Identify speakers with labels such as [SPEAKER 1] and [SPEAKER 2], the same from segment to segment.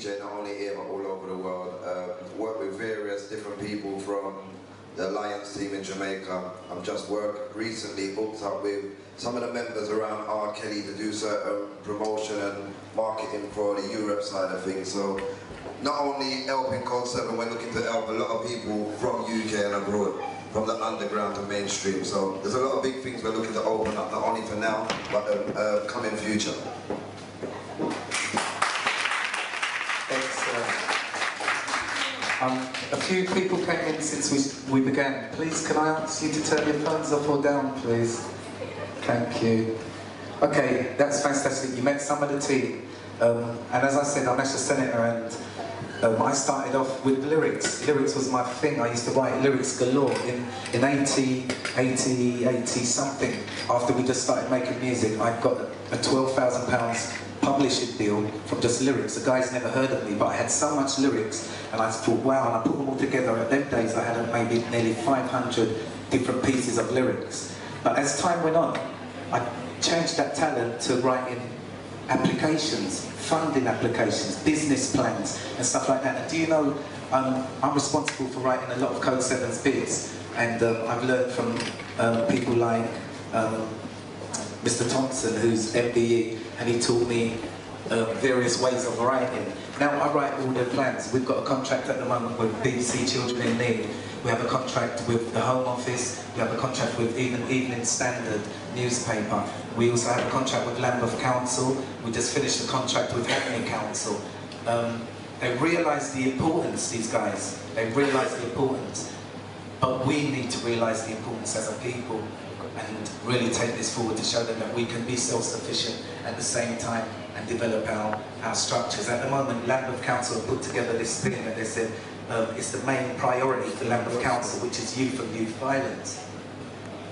[SPEAKER 1] DJ not only here but all over the world. Work with various different people from the Lions team in Jamaica. I've just recently hooked up with some of the members around R. Kelly to do certain promotion and marketing for the Europe side of things. So not only helping Code 7, we're looking to help a lot of people from UK and abroad, from the underground to mainstream. So there's a lot of big things we're looking to open up, not only for now, but the coming future.
[SPEAKER 2] A few people came in since we began. Please, can I ask you to turn your phones off or down, please? Thank you. Okay, that's fantastic. You met some of the team. And as I said, I'm National Senator, and I started off with lyrics. Lyrics was my thing. I used to write lyrics galore. In 80 something, after we just started making music, I got a £12,000 publishing deal from just lyrics. The guys never heard of me, but I had so much lyrics, and I thought, wow, and I put them all together. At them days, I had maybe nearly 500 different pieces of lyrics. But as time went on, I changed that talent to writing applications, funding applications, business plans, and stuff like that. And do you know, I'm responsible for writing a lot of Code 7's bits, and I've learned from people like Mr. Thompson, who's MBE, and he taught me various ways of writing. Now I write all their plans. We've got a contract at the moment with BBC Children in Need. We have a contract with the Home Office. We have a contract with Evening Standard newspaper. We also have a contract with Lambeth Council. We just finished a contract with Hackney Council. They realise the importance, these guys. They realise the importance. But we need to realise the importance as a people and really take this forward to show them that we can be self-sufficient at the same time and develop our structures. At the moment, Lambeth Council have put together this thing that they said it's the main priority for Lambeth Council, which is youth and youth violence.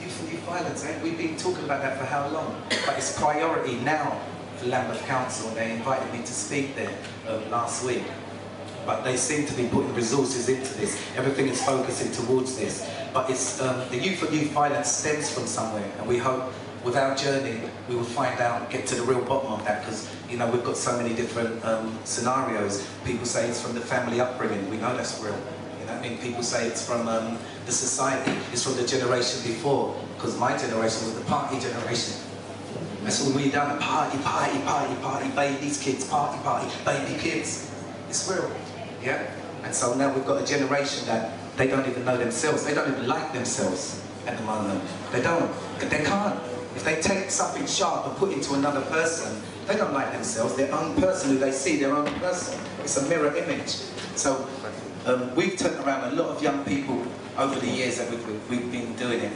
[SPEAKER 2] Youth and youth violence, we've been talking about that for how long? But it's priority now for Lambeth Council, and they invited me to speak there last week. But they seem to be putting resources into this. Everything is focusing towards this. But it's the youth and youth violence stems from somewhere, and we hope with our journey we will find out, get to the real bottom of that, because you know we've got so many different scenarios. People say it's from the family upbringing. We know that's real. You know what I mean? People say it's from the society. It's from the generation before, because my generation was the party generation. That's all we done. Party, party, party, party, babies, kids, party, party, baby kids. It's real. Yeah? And so now we've got a generation that they don't even know themselves. They don't even like themselves at the moment. They don't. They can't. If they take something sharp and put it into another person, they don't like themselves. Their own person who they see, their own person. It's a mirror image. So we've turned around a lot of young people over the years that we've been doing it.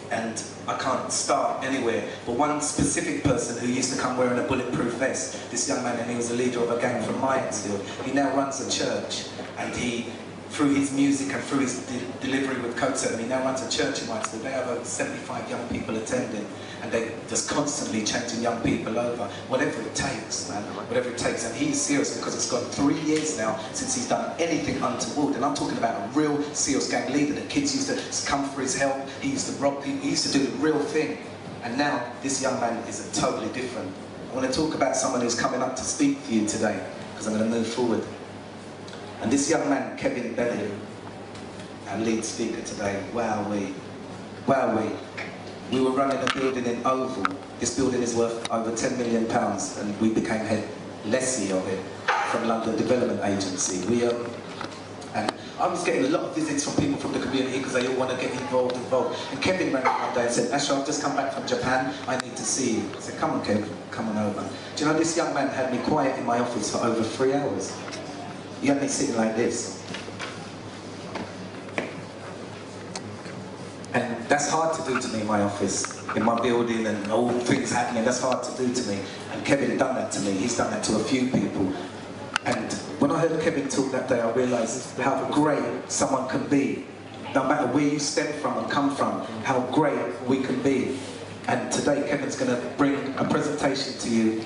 [SPEAKER 2] And I can't start anywhere, but one specific person who used to come wearing a bulletproof vest, this young man, and he was the leader of a gang from Mansfield. He now runs a church, and he, through his music and through his delivery with Code 7, he now runs a church in Mansfield. They have over 75 young people attending, and they're just constantly changing young people over, whatever it takes, man, whatever it takes. And he's serious because it's gone 3 years now since he's done anything untoward. And I'm talking about a real serious gang leader. The kids used to come for his help. He used to rob people. He used to do the real thing. And now this young man is totally different. I want to talk about someone who's coming up to speak for you today, because I'm going to move forward. And this young man, Kevin Bennett, our lead speaker today, wowee. We were running a building in Oval. This building is worth over £10 million, and we became head lessee of it from London Development Agency. And I was getting a lot of visits from people from the community because they all want to get involved. And Kevin rang me one day and said, Asher, I've just come back from Japan, I need to see you. I said, come on, Kev, come on over. Do you know, this young man had me quiet in my office for over 3 hours. He had me sitting like this. And that's hard to do to me in my office, in my building, and all things happening. That's hard to do to me. And Kevin had done that to me. He's done that to a few people. And when I heard Kevin talk that day, I realised how great someone can be. No matter where you stem from and come from, how great we can be. And today Kevin's going to bring a presentation to you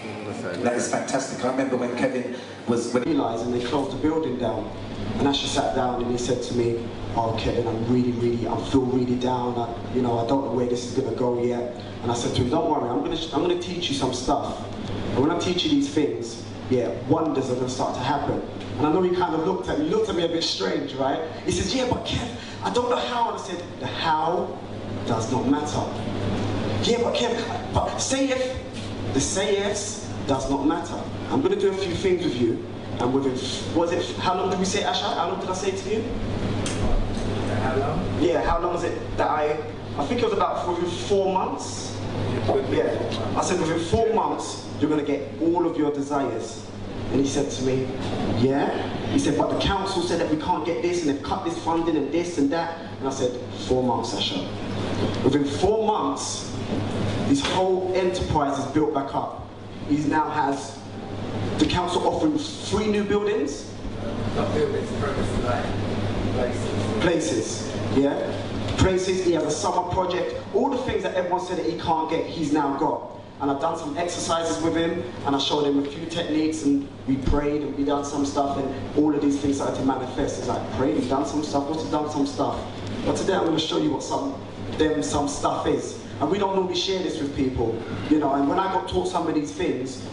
[SPEAKER 2] that is fantastic. I remember when Kevin was...
[SPEAKER 3] realised, and they closed the building down. And Asher sat down and he said to me, oh Kevin, I feel really down. I don't know where this is going to go yet. And I said to him, don't worry, I'm going to teach you some stuff. And when I teach you these things, yeah, wonders are going to start to happen. And I know he kind of looked at me a bit strange, right? He says, yeah, but Kev, I don't know how. And I said, the how does not matter. Yeah, but Kev, but the say yes does not matter. I'm going to do a few things with you, and within, how long did we say, Asha? How long did I say to you?
[SPEAKER 2] How long?
[SPEAKER 3] Yeah, how long was it that I think it was about within 4 months. Yeah, I said within 4 months, you're going to get all of your desires. And he said to me, yeah? He said, but the council said that we can't get this, and they've cut this funding and this and that. And I said, 4 months, Asha. Within 4 months, his whole enterprise is built back up. He now has the council offering 3 new buildings.
[SPEAKER 2] Not buildings, premises, like places.
[SPEAKER 3] Places, yeah? Places, he has a summer project. All the things that everyone said that he can't get, he's now got. And I've done some exercises with him, and I showed him a few techniques, and we prayed, and we done some stuff, and all of these things started to manifest. It's like, prayed, we've done some stuff, what's done some stuff? But today I'm going to show you what some stuff is. And we don't normally share this with people, you know, and when I got taught some of these things,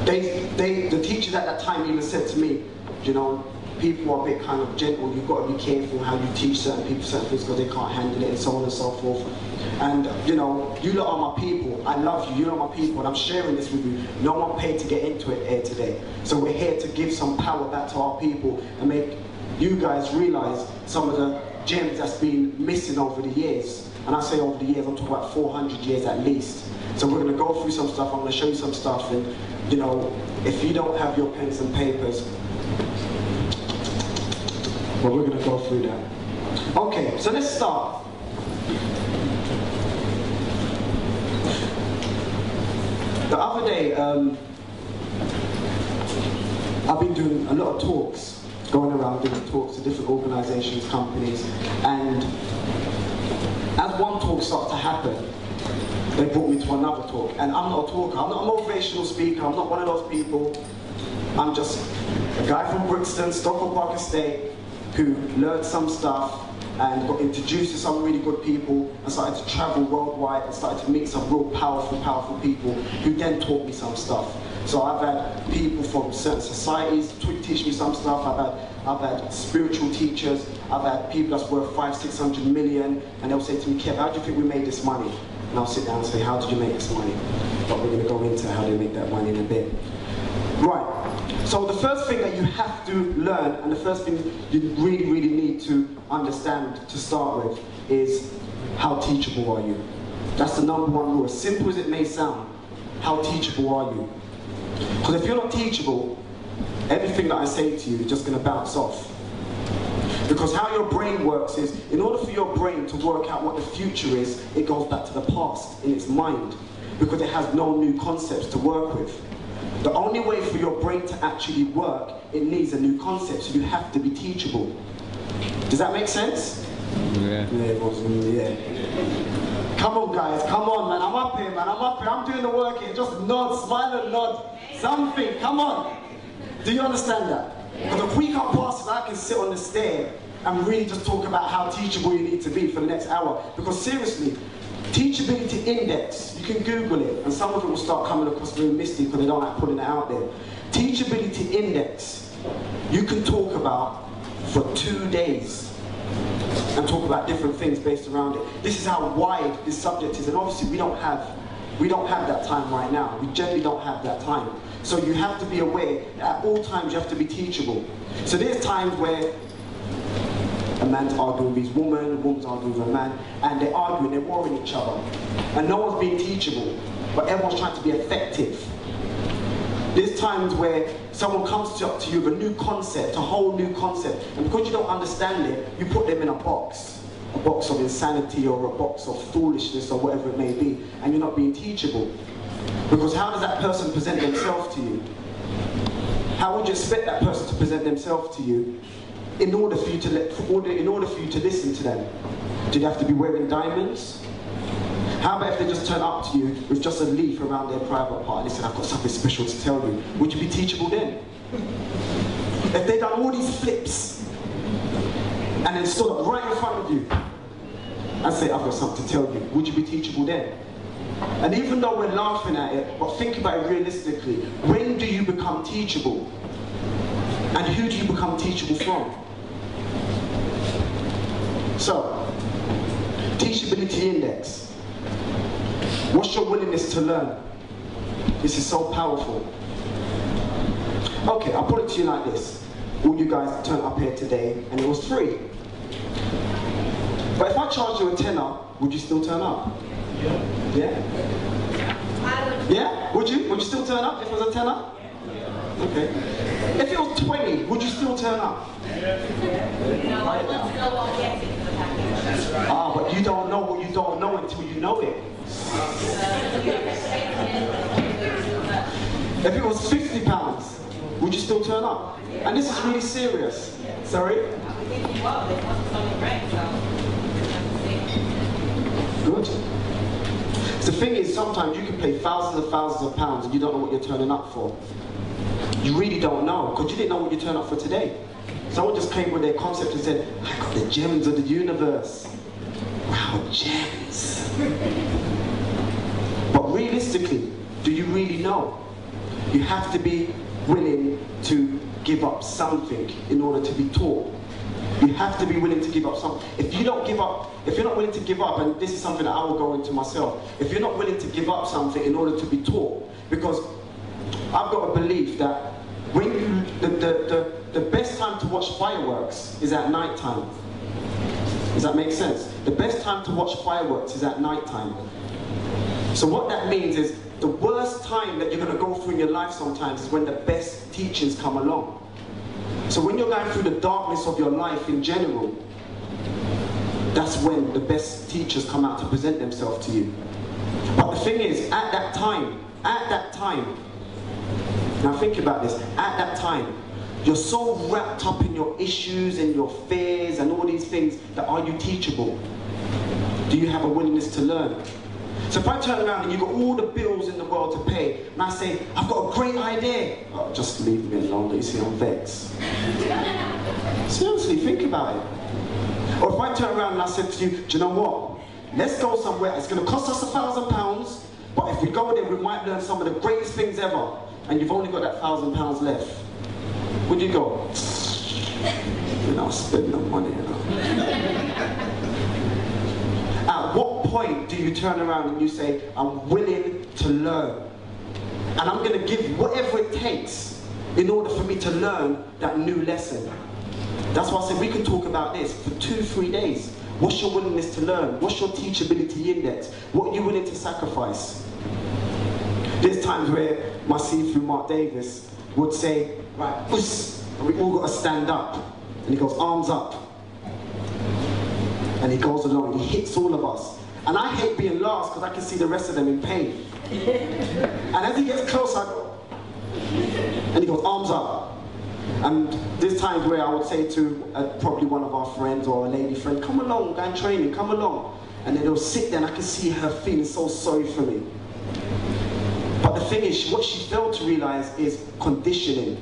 [SPEAKER 3] the teachers at that time even said to me, you know, people are a bit kind of gentle, you've got to be careful how you teach certain people certain things because they can't handle it and so on and so forth. And you know, you lot are my people, I love you, you lot are my people, and I'm sharing this with you. No one paid to get into it here today. So we're here to give some power back to our people and make you guys realize some of the gems that's been missing over the years. And I say over the years, I'm talking about 400 years at least. So we're going to go through some stuff, I'm going to show you some stuff, and you know, if you don't have your pens and papers, well, we're going to go through that. Okay, so let's start. The other day, I've been doing a lot of talks, going around doing talks to different organisations, companies, and as one talk started to happen, they brought me to another talk. And I'm not a talker, I'm not a motivational speaker, I'm not one of those people. I'm just a guy from Brixton, Stockholm Park Estate, who learned some stuff and got introduced to some really good people and started to travel worldwide and started to meet some real powerful people who then taught me some stuff. So I've had people from certain societies teach me some stuff. I've had spiritual teachers. I've had people that's worth 500-600 million, and they'll say to me, Kev, how do you think we made this money? And I'll sit down and say, how did you make this money? But we're going to go into how they make that money in a bit. Right. So the first thing that you have to learn, and the first thing you really need to understand to start with, is how teachable are you? That's the number one rule. As simple as it may sound, how teachable are you? Because if you're not teachable, everything that I say to you is just going to bounce off. Because how your brain works is, in order for your brain to work out what the future is, it goes back to the past in its mind, because it has no new concepts to work with. The only way for your brain to actually work, it needs a new concept, so you have to be teachable. Does that make sense?
[SPEAKER 4] Yeah.
[SPEAKER 3] Yeah. Come on guys, come on man, I'm up here man, I'm up here, I'm doing the work here, just nod, smile and nod, something, come on. Do you understand that? Because if we can't pass it, I can sit on the stair and really just talk about how teachable you need to be for the next hour. Because seriously, Teachability Index, you can Google it, and some of it will start coming across very misty because they don't like putting it out there. Teachability Index, you can talk about for 2 days and talk about different things based around it. This is how wide this subject is, and obviously we don't have that time right now. We generally don't have that time. So you have to be aware that at all times you have to be teachable. So there's times where a man's arguing with his woman, a woman's arguing with a man, and they're arguing, they're warring each other. And no one's being teachable, but everyone's trying to be effective. There's times where someone comes up to you with a new concept, a whole new concept, and because you don't understand it, you put them in a box of insanity or a box of foolishness or whatever it may be, and you're not being teachable. Because how does that person present themselves to you? How would you expect that person to present themselves to you in order for you to listen to them? Do you have to be wearing diamonds? How about if they just turn up to you with just a leaf around their private part and they said, I've got something special to tell you? Would you be teachable then? If they've done all these flips and then stood up right in front of you and say, I've got something to tell you, would you be teachable then? And even though we're laughing at it, but think about it realistically. When do you become teachable? And who do you become teachable from? So, teachability index. What's your willingness to learn? This is so powerful. Okay, I'll put it to you like this. All you guys turned up here today and it was free. But if I charged you a tenner, would you still turn up? Yeah? Yeah? Would you? Would you still turn up if it was a tenner? Okay. If it was 20, would you still turn up? Ah, but you don't know what you don't know until you know it. If it was £50, would you still turn up? And this is really serious. Sorry? Good. The thing is, sometimes you can pay thousands and thousands of pounds and you don't know what you're turning up for. You really don't know, because you didn't know what you turned up for today. Someone just came with their concept and said, I got the gems of the universe. Wow, gems. But realistically, do you really know? You have to be willing to give up something in order to be taught. You have to be willing to give up something. If you don't give up, if you're not willing to give up, and this is something that I will go into myself, if you're not willing to give up something in order to be taught, because I've got a belief that when you, the best time to watch fireworks is at night time. Does that make sense? The best time to watch fireworks is at night time. So what that means is the worst time that you're going to go through in your life sometimes is when the best teachings come along. So when you're going through the darkness of your life in general, that's when the best teachers come out to present themselves to you. But the thing is, at that time, now think about this, at that time, you're so wrapped up in your issues and your fears and all these things that are you teachable? Do you have a willingness to learn? So if I turn around and you've got all the bills in the world to pay, and I say, I've got a great idea. Oh, just leave me alone, you see, I'm vexed. Seriously, think about it. Or if I turn around and I said to you, do you know what? Let's go somewhere, it's going to cost us £1,000, but if we go there, we might learn some of the greatest things ever, and you've only got that £1,000 left. Would you go? You know, spend no money, you know. At what point do you turn around and you say, I'm willing to learn? And I'm going to give whatever it takes in order for me to learn that new lesson. That's why I said we can talk about this for 2-3 days. What's your willingness to learn? What's your teachability index? What are you willing to sacrifice? There's times where my see-through Mark Davis would say, right, and we all got to stand up. And he goes, arms up. And he goes along and he hits all of us. And I hate being last because I can see the rest of them in pain. And as he gets close, I go, and he goes, arms up. And there's times where I would say to probably one of our friends or a lady friend, come along, go and training, come along. And then they'll sit there and I can see her feeling so sorry for me. But the thing is, what she failed to realize is conditioning.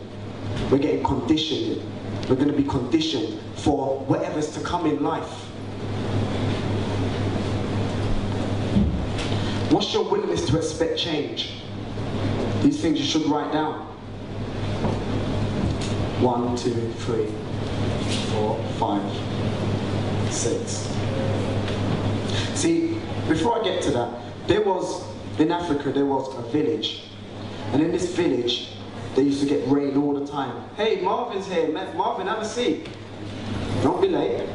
[SPEAKER 3] We're getting conditioned. We're going to be conditioned for whatever's to come in life. What's your willingness to expect change? These things you should write down. 1, 2, 3, 4, 5, 6. See, before I get to that, in Africa there was a village. And in this village, they used to get rain all the time. Hey, Marvin's here. Marvin, have a seat. Don't be late.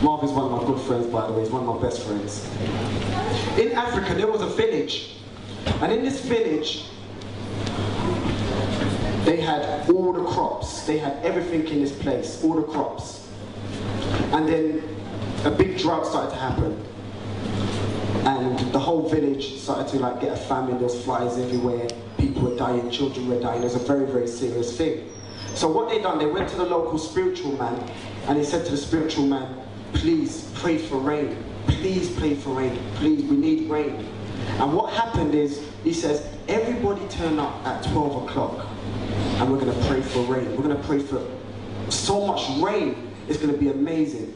[SPEAKER 3] Marvin's one of my good friends, by the way. He's one of my best friends. In Africa, there was a village. And in this village, they had all the crops. They had everything in this place, all the crops. And then a big drought started to happen. And the whole village started to get a famine. There was flies everywhere. People were dying, children were dying. It was a very, very serious thing. So what they done, they went to the local spiritual man and they said to the spiritual man, please pray for rain. Please pray for rain. Please, we need rain. And what happened is, he says, everybody turn up at 12 o'clock and we're going to pray for rain. We're going to pray for so much rain. It's going to be amazing.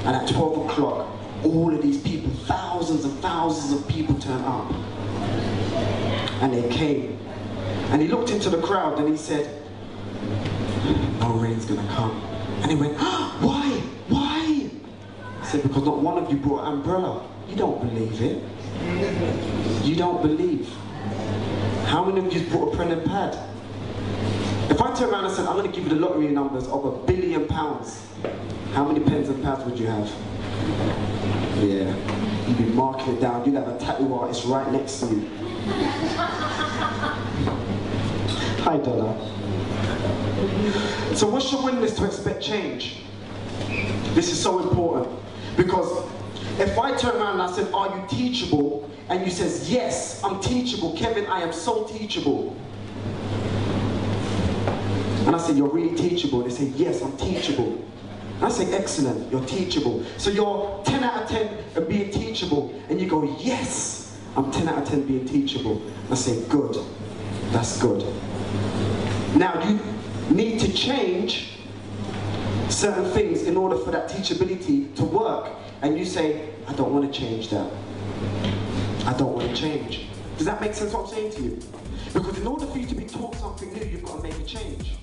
[SPEAKER 3] And at 12 o'clock, all of these people, thousands and thousands of people turned up. And they came. And he looked into the crowd and he said, no rain's gonna come. And he went, why? Why? He said, because not one of you brought an umbrella. You don't believe it. You don't believe. How many of you brought a pen and pad? If I turn around and said, I'm going to give you the lottery numbers of £1 billion, how many pens and pads would you have? Yeah, you'd be marking it down. You'd have a tattoo artist right next to you. Hi, Donna. So what's your willingness to expect change? This is so important. Because if I turn around and I said, are you teachable? And you says, yes, I'm teachable. Kevin, I am so teachable. And I say, you're really teachable. They say, yes, I'm teachable. And I say, excellent, you're teachable. So you're 10 out of 10 at being teachable. And you go, yes, I'm 10 out of 10 being teachable. And I say, good, that's good. Now you need to change certain things in order for that teachability to work. And you say, I don't want to change that. I don't want to change. Does that make sense what I'm saying to you? Because in order for you to be taught something new, you've got to make a change.